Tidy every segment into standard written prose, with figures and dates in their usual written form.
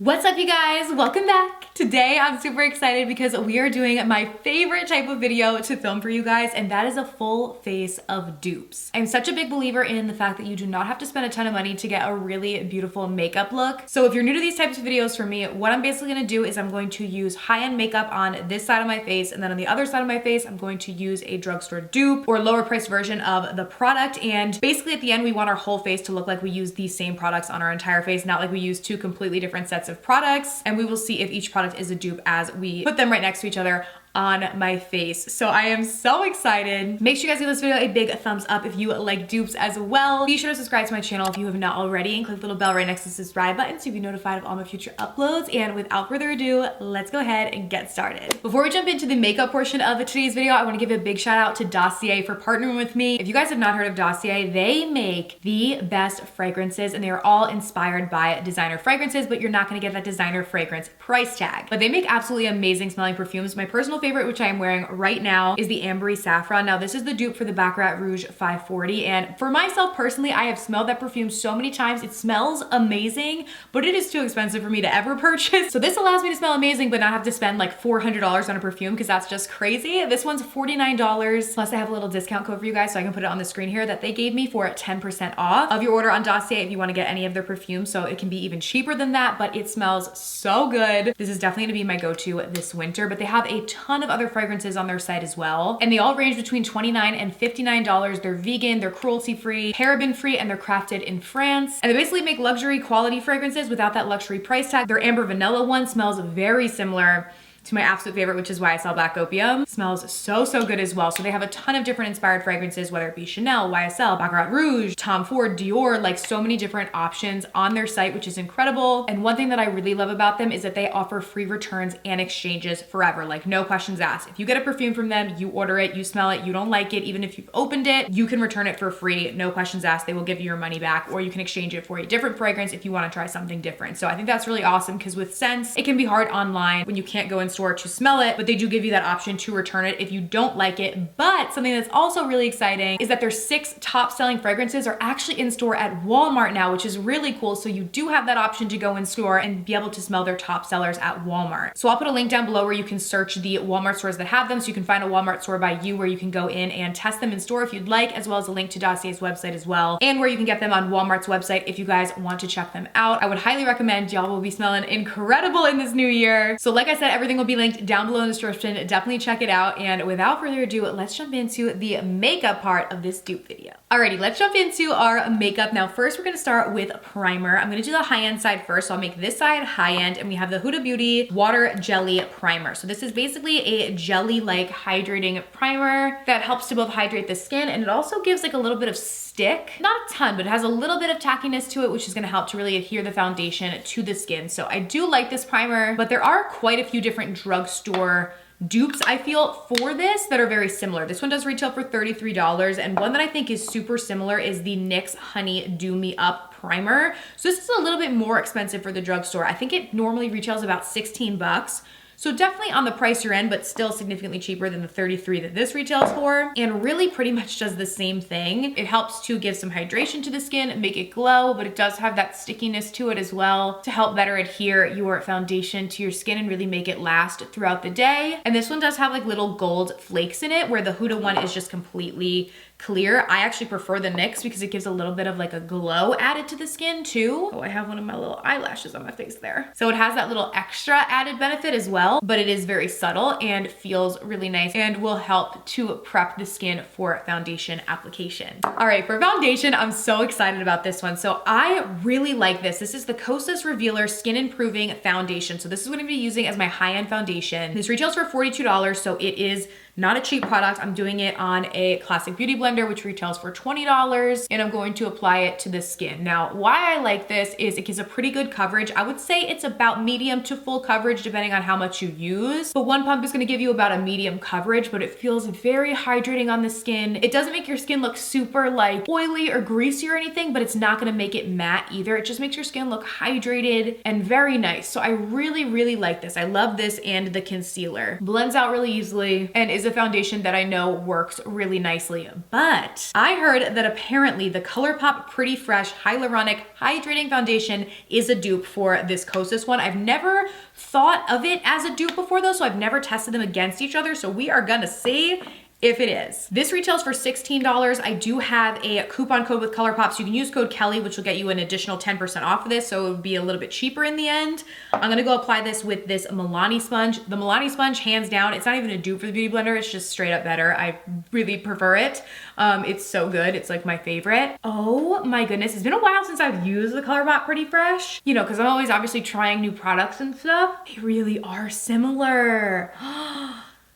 What's up, you guys? Welcome back. Today I'm super excited because we are doing my favorite type of video to film for you guys, and that is a full face of dupes. I'm such a big believer in the fact that you do not have to spend a ton of money to get a really beautiful makeup look. So if you're new to these types of videos for me, what I'm basically gonna do is I'm going to use high-end makeup on this side of my face, and then on the other side of my face, I'm going to use a drugstore dupe or lower priced version of the product. And basically at the end, we want our whole face to look like we use these same products on our entire face, not like we use two completely different sets of products. And we will see if each product is a dupe as we put them right next to each other on my face. So I am so excited. Make sure you guys give this video a big thumbs up if you like dupes as well. Be sure to subscribe to my channel if you have not already, and click the little bell right next to the subscribe button so you be notified of all my future uploads. And without further ado, let's go ahead and get started. Before we jump into the makeup portion of today's video, I want to give a big shout out to Dossier for partnering with me. If you guys have not heard of Dossier, they make the best fragrances, and they are all inspired by designer fragrances, but you're not going to get that designer fragrance price tag. But they make absolutely amazing smelling perfumes. My personal favorite, which I am wearing right now, is the Ambery Saffron. Now this is the dupe for the Baccarat Rouge 540, and for myself personally, I have smelled that perfume so many times. It smells amazing, but it is too expensive for me to ever purchase. So this allows me to smell amazing but not have to spend like $400 on a perfume, because that's just crazy. This one's $49, plus I have a little discount code for you guys, so I can put it on the screen here, that they gave me for 10% off of your order on Dossier if you want to get any of their perfumes. So it can be even cheaper than that, but it smells so good. This is definitely gonna be my go-to this winter, but they have a ton of other fragrances on their site as well, and they all range between $29 and $59. They're vegan, they're cruelty-free, paraben-free, and they're crafted in France. And they basically make luxury quality fragrances without that luxury price tag. Their Amber Vanilla one smells very similar to my absolute favorite, which is YSL Black Opium. Smells so good as well. So they have a ton of different inspired fragrances, whether it be Chanel, YSL, Baccarat Rouge, Tom Ford, Dior, like so many different options on their site, which is incredible. And one thing that I really love about them is that they offer free returns and exchanges forever, like no questions asked. If you get a perfume from them, you order it, you smell it, you don't like it, even if you've opened it, you can return it for free, no questions asked. They will give you your money back, or you can exchange it for a different fragrance if you want to try something different. So I think that's really awesome, because with scents, it can be hard online when you can't go in store to smell it, but they do give you that option to return it if you don't like it. But something that's also really exciting is that their 6 top selling fragrances are actually in store at Walmart now, which is really cool. So you do have that option to go in store and be able to smell their top sellers at Walmart. So I'll put a link down below where you can search the Walmart stores that have them, so you can find a Walmart store by you where you can go in and test them in store if you'd like, as well as a link to Dossier's website as well, and where you can get them on Walmart's website if you guys want to check them out. I would highly recommend. Y'all will be smelling incredible in this new year. So like I said, everything will be linked down below in the description. Definitely check it out. And without further ado, let's jump into the makeup part of this dupe video. Alrighty, let's jump into our makeup. Now first, we're gonna start with primer. I'm gonna do the high-end side first, so I'll make this side high-end, and we have the Huda Beauty Water Jelly Primer. So this is basically a jelly-like hydrating primer that helps to both hydrate the skin, and it also gives like a little bit of stick, not a ton, but it has a little bit of tackiness to it, which is gonna help to really adhere the foundation to the skin. So I do like this primer, but there are quite a few different drugstore dupes, I feel, for this that are very similar. This one does retail for $33, and one that I think is super similar is the NYX Honey Do Me Up Primer. So this is a little bit more expensive for the drugstore. I think it normally retails about 16 bucks. So definitely on the pricier end, but still significantly cheaper than the 33 that this retails for, and really pretty much does the same thing. It helps to give some hydration to the skin, make it glow, but it does have that stickiness to it as well to help better adhere your foundation to your skin and really make it last throughout the day. And this one does have like little gold flakes in it, where the Huda one is just completely clear. I actually prefer the NYX because it gives a little bit of like a glow added to the skin too. Oh, I have one of my little eyelashes on my face there. So it has that little extra added benefit as well, but it is very subtle and feels really nice and will help to prep the skin for foundation application. All right, for foundation, I'm so excited about this one. So I really like this. This is the Kosas Revealer Skin Improving Foundation. So this is what I'm gonna be using as my high-end foundation. This retails for $42, so it is not a cheap product. I'm doing it on a classic beauty blender, which retails for $20, and I'm going to apply it to the skin. Now, why I like this is it gives a pretty good coverage. I would say it's about medium to full coverage depending on how much you use, but one pump is gonna give you about a medium coverage, but it feels very hydrating on the skin. It doesn't make your skin look super like oily or greasy or anything, but it's not gonna make it matte either. It just makes your skin look hydrated and very nice. So I really like this. I love this, and the concealer blends out really easily and is is a foundation that I know works really nicely, but I heard that apparently the ColourPop Pretty Fresh Hyaluronic Hydrating Foundation is a dupe for this Kosas one. I've never thought of it as a dupe before though, so I've never tested them against each other, so we are gonna see if it is. This retails for $16. I do have a coupon code with ColourPop, so you can use code Kelly, which will get you an additional 10% off of this, so it would be a little bit cheaper in the end. I'm gonna go apply this with this Milani sponge. The Milani sponge, hands down, it's not even a dupe for the Beauty Blender, it's just straight up better. I really prefer it. It's so good, it's like my favorite. Oh my goodness, it's been a while since I've used the ColourPop Pretty Fresh, you know, because I'm always obviously trying new products and stuff. They really are similar.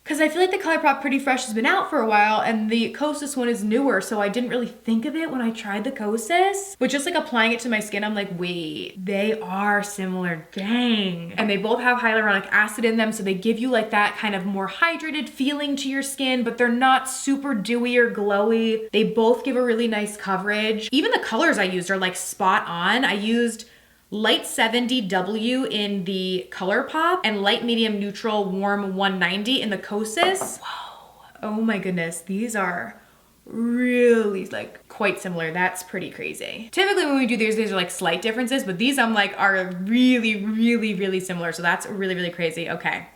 Because I feel like the ColourPop Pretty Fresh has been out for a while and the Kosas one is newer, so I didn't really think of it when I tried the Kosas. But just like applying it to my skin, I'm like, wait, they are similar, dang. And they both have hyaluronic acid in them, so they give you like that kind of more hydrated feeling to your skin, but they're not super dewy or glowy. They both give a really nice coverage. Even the colors I used are like spot on. I used Light 70W in the ColourPop and Light Medium Neutral Warm 190 in the Kosas. Whoa, oh my goodness, these are really like quite similar. That's pretty crazy. Typically when we do these are like slight differences, but these I'm like are really similar. So that's really crazy. Okay.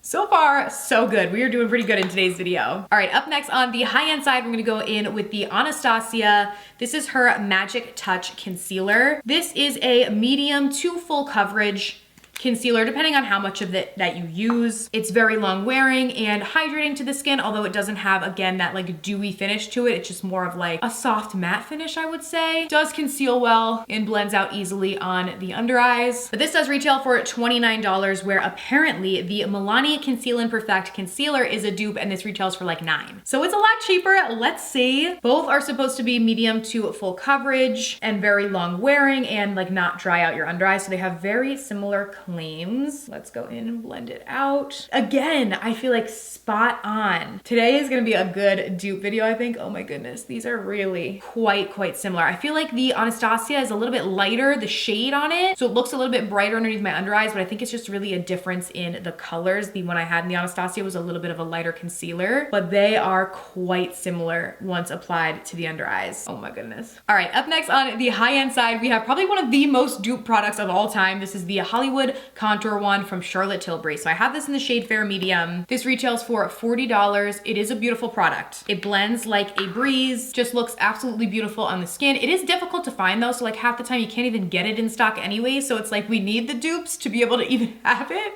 So far, so good. We are doing pretty good in today's video. All right, up next on the high-end side, we're gonna go in with the Anastasia. This is her Magic Touch Concealer. This is a medium to full coverage concealer, depending on how much of it that you use. It's very long wearing and hydrating to the skin, although it doesn't have, again, that like dewy finish to it. It's just more of like a soft matte finish, I would say. Does conceal well and blends out easily on the under eyes. But this does retail for $29, where apparently the Milani Conceal and Perfect Concealer is a dupe and this retails for like $9. So it's a lot cheaper. Let's see. Both are supposed to be medium to full coverage and very long wearing and like not dry out your under eyes. So they have very similar claims. Let's go in and blend it out. Again, I feel like spot on. Today is gonna be a good dupe video, I think. Oh my goodness, these are really quite similar. I feel like the Anastasia is a little bit lighter, the shade on it, so it looks a little bit brighter underneath my under eyes, but I think it's just really a difference in the colors. The one I had in the Anastasia was a little bit of a lighter concealer, but they are quite similar once applied to the under eyes. Oh my goodness. All right, up next on the high-end side, we have probably one of the most dupe products of all time. This is the Hollywood Contour Wand from Charlotte Tilbury. So I have this in the shade Fair Medium. This retails for $40. It is a beautiful product. It blends like a breeze, just looks absolutely beautiful on the skin. It is difficult to find though, so like half the time you can't even get it in stock anyway, so it's like we need the dupes to be able to even have it.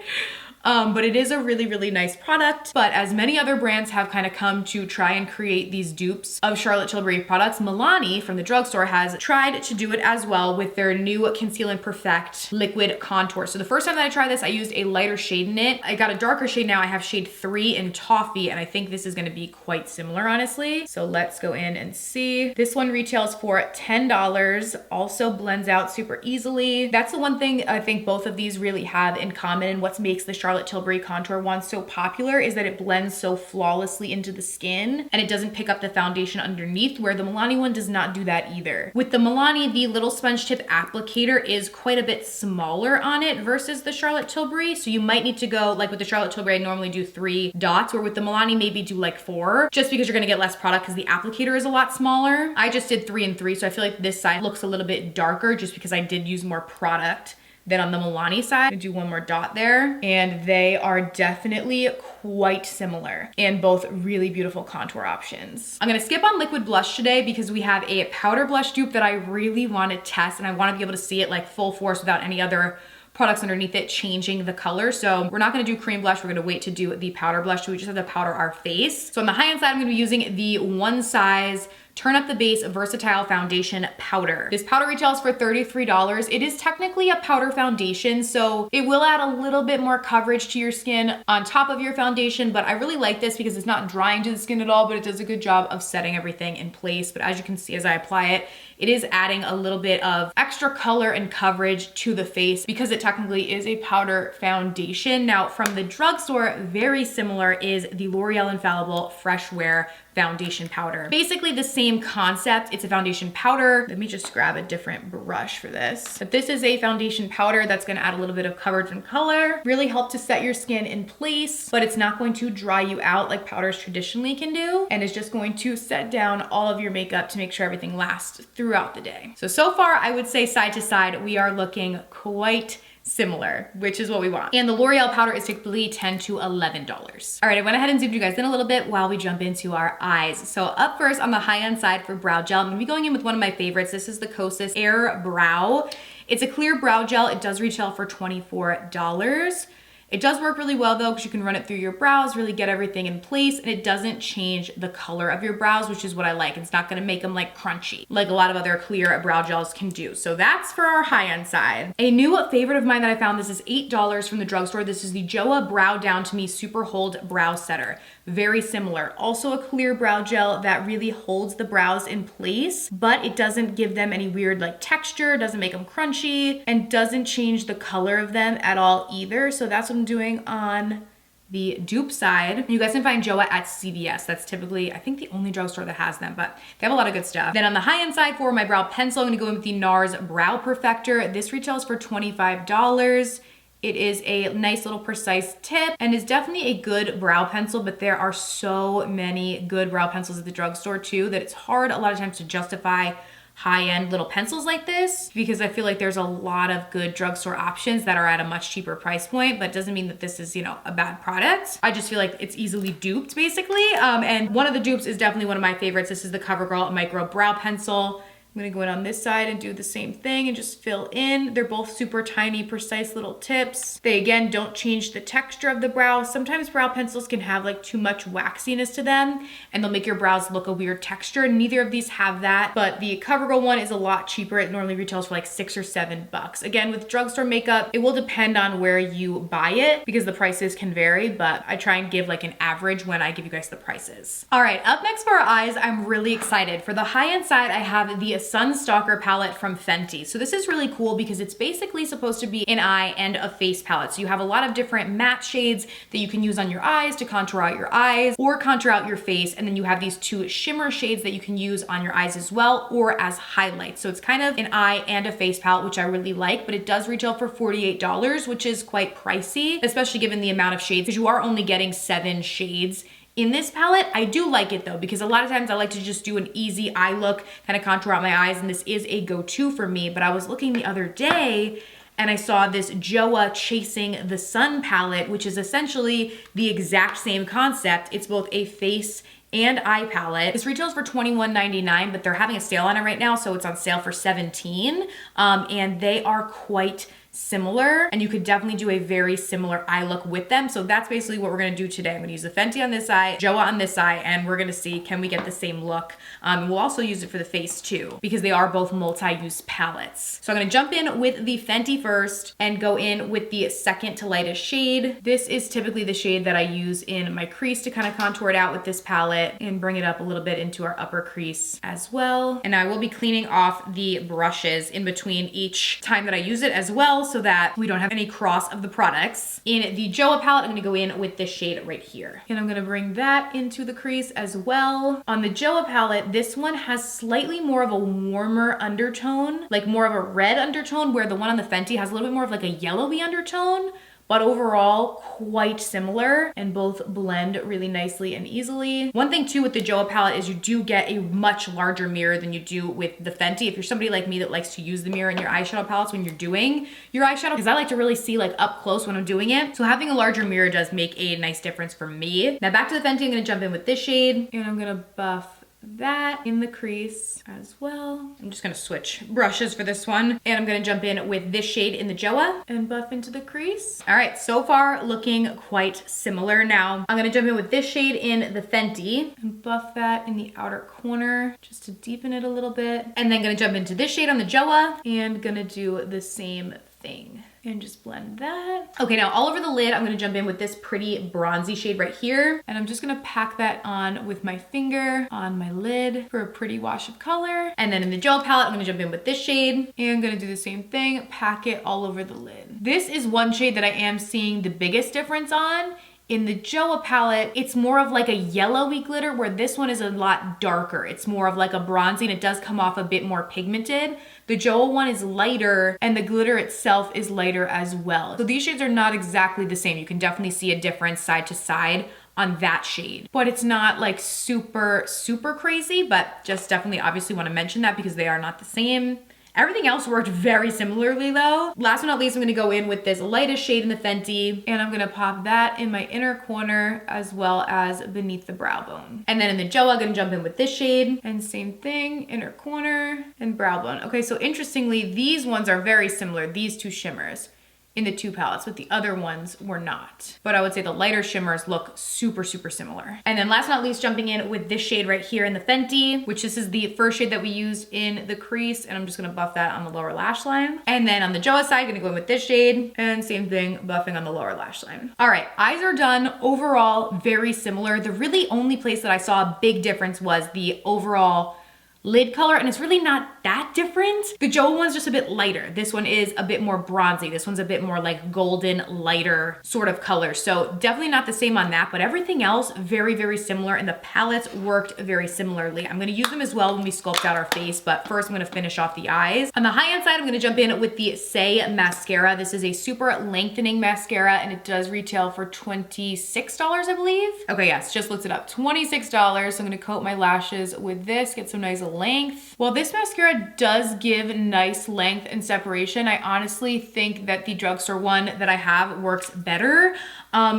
But it is a really nice product. But as many other brands have kind of come to try and create these dupes of Charlotte Tilbury products, Milani from the Drugstore has tried to do it as well with their new Conceal and Perfect Liquid Contour. So the first time that I tried this, I used a lighter shade in it. I got a darker shade now. I have shade 3 in Toffee, and I think this is gonna be quite similar, honestly. So let's go in and see. This one retails for $10, also blends out super easily. That's the one thing I think both of these really have in common, and what makes the Charlotte Tilbury Contour Wand so popular is that it blends so flawlessly into the skin and it doesn't pick up the foundation underneath, where the Milani one does not do that either. With the Milani, the little sponge tip applicator is quite a bit smaller on it versus the Charlotte Tilbury, so you might need to go, like with the Charlotte Tilbury, I normally do 3 dots, or with the Milani, maybe do like 4, just because you're gonna get less product because the applicator is a lot smaller. I just did 3 and 3, so I feel like this side looks a little bit darker just because I did use more product than on the Milani side. I do 1 more dot there, and they are definitely quite similar and both really beautiful contour options. I'm gonna skip on liquid blush today because we have a powder blush dupe that I really want to test, and I want to be able to see it like full force without any other products underneath it changing the color. So we're not gonna do cream blush, we're gonna wait to do the powder blush, so we just have to powder our face. So on the high-end side, I'm gonna be using the One Size Turn Up the Base Versatile Foundation Powder. This powder retails for $33. It is technically a powder foundation, so it will add a little bit more coverage to your skin on top of your foundation, but I really like this because it's not drying to the skin at all, but it does a good job of setting everything in place. But as you can see, as I apply it, it is adding a little bit of extra color and coverage to the face because it technically is a powder foundation. Now from the Drugstore, very similar is the L'Oreal Infallible Fresh Wear Foundation Powder. Basically the same same concept. It's a foundation powder. Let me just grab a different brush for this. But this is a foundation powder that's gonna add a little bit of coverage and color, really help to set your skin in place, but it's not going to dry you out like powders traditionally can do. And it's just going to set down all of your makeup to make sure everything lasts throughout the day. So far, I would say side to side, we are looking quite similar, which is what we want. And the L'Oreal powder is typically $10 to $11. All right, I went ahead and zoomed you guys in a little bit while we jump into our eyes. So up first on the high-end side for brow gel, I'm gonna be going in with one of my favorites. This is the Kosas Air Brow. It's a clear brow gel. It does retail for $24. It does work really well though, because you can run it through your brows, really get everything in place, and it doesn't change the color of your brows, which is what I like. It's not gonna make them like crunchy, like a lot of other clear brow gels can do. So that's for our high-end side. A new favorite of mine that I found, this is $8 from the drugstore. This is the Joa Brow Down to Me Super Hold Brow Setter. Very similar. Also a clear brow gel that really holds the brows in place, but it doesn't give them any weird like texture, doesn't make them crunchy, and doesn't change the color of them at all either. So that's what I'm doing on the dupe side. You guys can find Joa at CVS. That's typically, I think, the only drugstore that has them, but they have a lot of good stuff. Then on the high-end side for my brow pencil, I'm gonna go in with the NARS Brow Perfector. This retails for $25. It is a nice little precise tip and is definitely a good brow pencil, but there are so many good brow pencils at the drugstore too that it's hard a lot of times to justify high-end little pencils like this, because I feel like there's a lot of good drugstore options that are at a much cheaper price point, but it doesn't mean that this is, you know, a bad product. I just feel like it's easily duped basically. And one of the dupes is definitely one of my favorites. This is the CoverGirl Micro Brow Pencil. I'm gonna go in on this side and do the same thing and just fill in. They're both super tiny, precise little tips. They, again, don't change the texture of the brow. Sometimes brow pencils can have like too much waxiness to them and they'll make your brows look a weird texture. Neither of these have that, but the CoverGirl one is a lot cheaper. It normally retails for like $6 or $7. Again, with drugstore makeup, it will depend on where you buy it because the prices can vary, but I try and give like an average when I give you guys the prices. All right, up next for our eyes, I'm really excited. For the high-end side, I have the Sunstalker palette from Fenty. So this is really cool because it's basically supposed to be an eye and a face palette. So you have a lot of different matte shades that you can use on your eyes to contour out your eyes or contour out your face. And then you have these two shimmer shades that you can use on your eyes as well or as highlights. So it's kind of an eye and a face palette, which I really like, but it does retail for $48, which is quite pricey, especially given the amount of shades, because you are only getting 7 shades in this palette. I do like it though, because a lot of times I like to just do an easy eye look, kind of contour out my eyes, and this is a go-to for me. But I was looking the other day and I saw this Joa Chasing the Sun palette, which is essentially the exact same concept. It's both a face and eye palette. This retails for $21.99, but they're having a sale on it right now, so it's on sale for $17. And they are quite similar, and you could definitely do a very similar eye look with them. So that's basically what we're gonna do today. I'm gonna use the Fenty on this eye, Joa on this eye, and we're gonna see, can we get the same look? We'll also use it for the face too, because they are both multi-use palettes. So I'm gonna jump in with the Fenty first and go in with the second to lightest shade. This is typically the shade that I use in my crease to kind of contour it out with this palette and bring it up a little bit into our upper crease as well. And I will be cleaning off the brushes in between each time that I use it as well, so that we don't have any cross of the products. In the Joa palette, I'm gonna go in with this shade right here. And I'm gonna bring that into the crease as well. On the Joa palette, this one has slightly more of a warmer undertone, like more of a red undertone, where the one on the Fenty has a little bit more of like a yellowy undertone. But overall quite similar, and both blend really nicely and easily. One thing too with the Joa palette is you do get a much larger mirror than you do with the Fenty. If you're somebody like me that likes to use the mirror in your eyeshadow palettes when you're doing your eyeshadow, because I like to really see like up close when I'm doing it. So having a larger mirror does make a nice difference for me. Now back to the Fenty, I'm gonna jump in with this shade, and I'm gonna buff that in the crease as well. I'm just gonna switch brushes for this one, and I'm gonna jump in with this shade in the Joa and buff into the crease. All right, so far looking quite similar. Now I'm gonna jump in with this shade in the Fenty and buff that in the outer corner just to deepen it a little bit, and then gonna jump into this shade on the Joa and gonna do the same thing and just blend that. Okay, now all over the lid, I'm gonna jump in with this pretty bronzy shade right here, and I'm just gonna pack that on with my finger on my lid for a pretty wash of color. And then in the Joa palette, I'm gonna jump in with this shade and I'm gonna do the same thing, pack it all over the lid. This is one shade that I am seeing the biggest difference on In the Joa palette, it's more of like a yellowy glitter, where this one is a lot darker. It's more of like a bronzy, and it does come off a bit more pigmented. The Joa one is lighter, and the glitter itself is lighter as well. So these shades are not exactly the same. You can definitely see a difference side to side on that shade, but it's not like super, super crazy, but just definitely obviously want to mention that because they are not the same. Everything else worked very similarly though. Last but not least, I'm gonna go in with this lightest shade in the Fenty, and I'm gonna pop that in my inner corner as well as beneath the brow bone. And then in the Joa, I'm gonna jump in with this shade, and same thing, inner corner and brow bone. Okay, so interestingly, these ones are very similar, these two shimmers, in the two palettes, but the other ones were not. But I would say the lighter shimmers look super, super similar. And then last but not least, jumping in with this shade right here in the Fenty, which this is the first shade that we used in the crease, and I'm just gonna buff that on the lower lash line. And then on the Joa side, gonna go in with this shade, and same thing, buffing on the lower lash line. All right, eyes are done. Overall, very similar. The really only place that I saw a big difference was the overall lid color, and it's really not that different. The Joa one's just a bit lighter. This one is a bit more bronzy. This one's a bit more like golden, lighter sort of color. So definitely not the same on that, but everything else very, very similar, and the palettes worked very similarly. I'm gonna use them as well when we sculpt out our face, but first I'm gonna finish off the eyes. On the high-end side, I'm gonna jump in with the Say mascara. This is a super lengthening mascara, and it does retail for $26, I believe. Okay, yes, just looked it up, $26. So I'm gonna coat my lashes with this, get some nice length. While this mascara does give nice length and separation, I honestly think that the Drugstore one that I have works better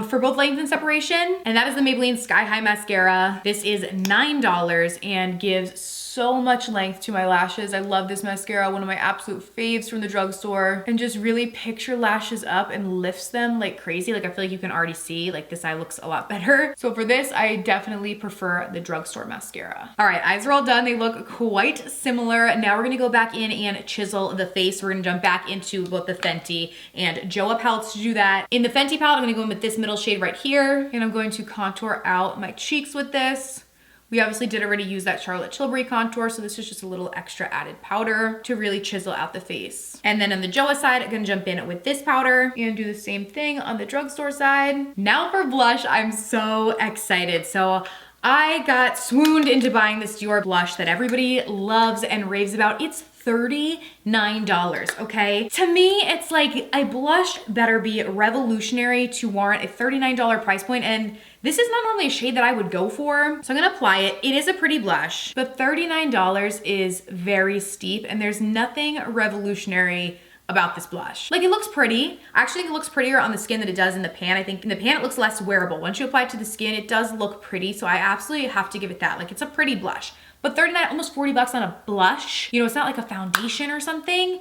for both length and separation. And that is the Maybelline Sky High Mascara. This is $9 and gives so much length to my lashes. I love this mascara, one of my absolute faves from the Drugstore, and just really picks your lashes up and lifts them like crazy. Like I feel like you can already see like this eye looks a lot better. So for this, I definitely prefer the Drugstore mascara. All right, eyes are all done. They look quite similar. Now we're gonna go back in and chisel the face. We're gonna jump back into both the Fenty and Joa palettes to do that. In the Fenty palette, I'm gonna go in with this middle shade right here, and I'm going to contour out my cheeks with this. We obviously did already use that Charlotte Tilbury contour, so this is just a little extra added powder to really chisel out the face. And then on the Joa side, I'm gonna jump in with this powder and do the same thing on the Drugstore side. Now for blush, I'm so excited. So I got swooned into buying this Dior blush that everybody loves and raves about. It's $39, okay? To me, it's like a blush better be revolutionary to warrant a $39 price point, and this is not normally a shade that I would go for. So I'm gonna apply it. It is a pretty blush, but $39 is very steep, and there's nothing revolutionary about this blush. Like, it looks pretty. I actually think it looks prettier on the skin than it does in the pan. I think in the pan it looks less wearable. Once you apply it to the skin, it does look pretty, so I absolutely have to give it that. Like, it's a pretty blush. But 39, almost 40 bucks on a blush, you know, it's not like a foundation or something,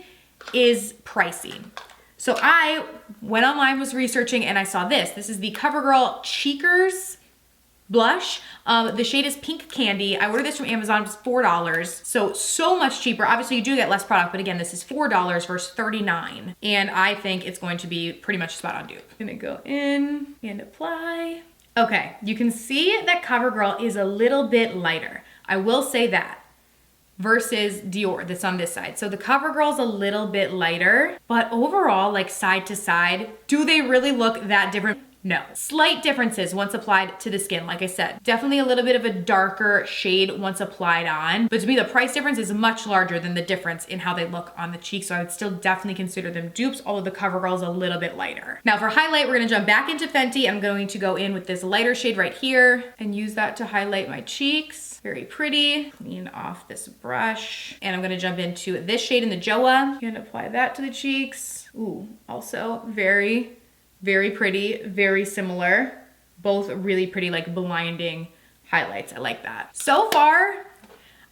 is pricey. So I went online, was researching, and I saw this. This is the CoverGirl Cheekers blush. The shade is Pink Candy. I ordered this from Amazon, it was $4. So much cheaper. Obviously you do get less product, but again, this is $4 versus $39. And I think it's going to be pretty much spot on dupe. I'm gonna go in and apply. Okay, you can see that CoverGirl is a little bit lighter. I will say that, versus Dior that's on this side. So the CoverGirl's a little bit lighter, but overall, like side to side, do they really look that different? No. Slight differences once applied to the skin, like I said. Definitely a little bit of a darker shade once applied on, but to me the price difference is much larger than the difference in how they look on the cheeks, so I would still definitely consider them dupes, although the CoverGirl is a little bit lighter. Now for highlight, we're gonna jump back into Fenty. I'm going to go in with this lighter shade right here and use that to highlight my cheeks. Very pretty. Clean off this brush. And I'm gonna jump into this shade in the Joa and apply that to the cheeks. Ooh, also very pretty, very similar. Both really pretty, like blinding highlights. I like that. So far,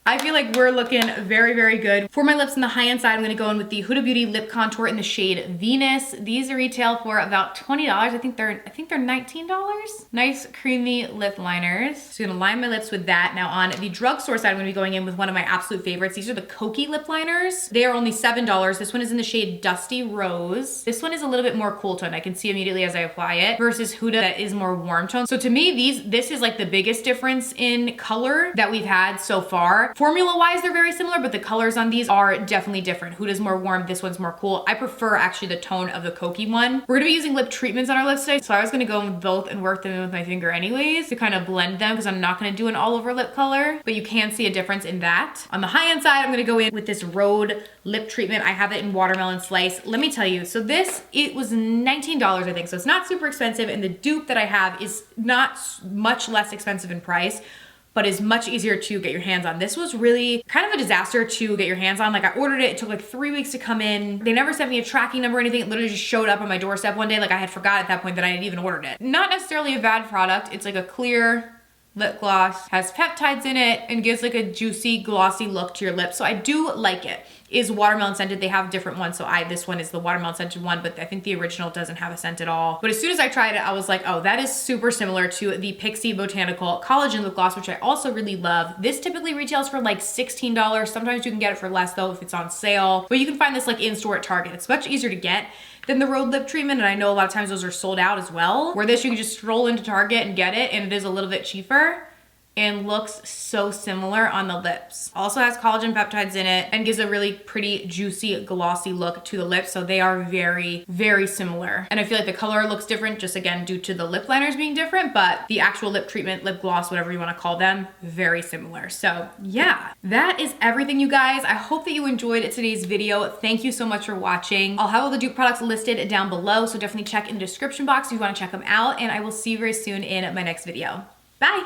I feel like we're looking very good. For my lips on the high-end side, I'm gonna go in with the Huda Beauty lip contour in the shade Venus. These retail for about $20. I think they're $19. Nice creamy lip liners. So I'm gonna line my lips with that. Now on the Drugstore side, I'm gonna be going in with one of my absolute favorites. These are the Kokie lip liners. They are only $7. This one is in the shade Dusty Rose. This one is a little bit more cool tone. I can see immediately as I apply it, versus Huda that is more warm tone. So to me, this is like the biggest difference in color that we've had so far. Formula-wise, they're very similar, but the colors on these are definitely different. Huda's more warm, this one's more cool. I prefer actually the tone of the Cokie one. We're gonna be using lip treatments on our lips today, so I was gonna go with both and work them in with my finger anyways to kind of blend them because I'm not gonna do an all over lip color, but you can see a difference in that. On the high end side, I'm gonna go in with this Rhode lip treatment. I have it in Watermelon Slice. Let me tell you, so this, it was $19, I think, so it's not super expensive, and the dupe that I have is not much less expensive in price, but is much easier to get your hands on. This was really kind of a disaster to get your hands on. Like I ordered it took like 3 weeks to come in. They never sent me a tracking number or anything. It literally just showed up on my doorstep one day. Like I had forgot at that point that I had even ordered it. Not necessarily a bad product. It's like a clear lip gloss, has peptides in it, and gives like a juicy, glossy look to your lips. So I do like it. Is watermelon scented. They have different ones. So this one is the watermelon scented one, but I think the original doesn't have a scent at all. But as soon as I tried it, I was like, oh, that is super similar to the Pixie Botanical Collagen Lip Gloss, which I also really love. This typically retails for like $16. Sometimes you can get it for less though if it's on sale, but you can find this like in store at Target. It's much easier to get than the Rhode lip treatment, and I know a lot of times those are sold out as well. Where this, you can just stroll into Target and get it, and it is a little bit cheaper and looks so similar on the lips. Also has collagen peptides in it and gives a really pretty juicy glossy look to the lips. So they are very, very similar. And I feel like the color looks different just again due to the lip liners being different, but the actual lip treatment, lip gloss, whatever you want to call them, very similar. So yeah, that is everything, you guys. I hope that you enjoyed today's video. Thank you so much for watching. I'll have all the dupe products listed down below, so definitely check in the description box if you want to check them out, and I will see you very soon in my next video. Bye.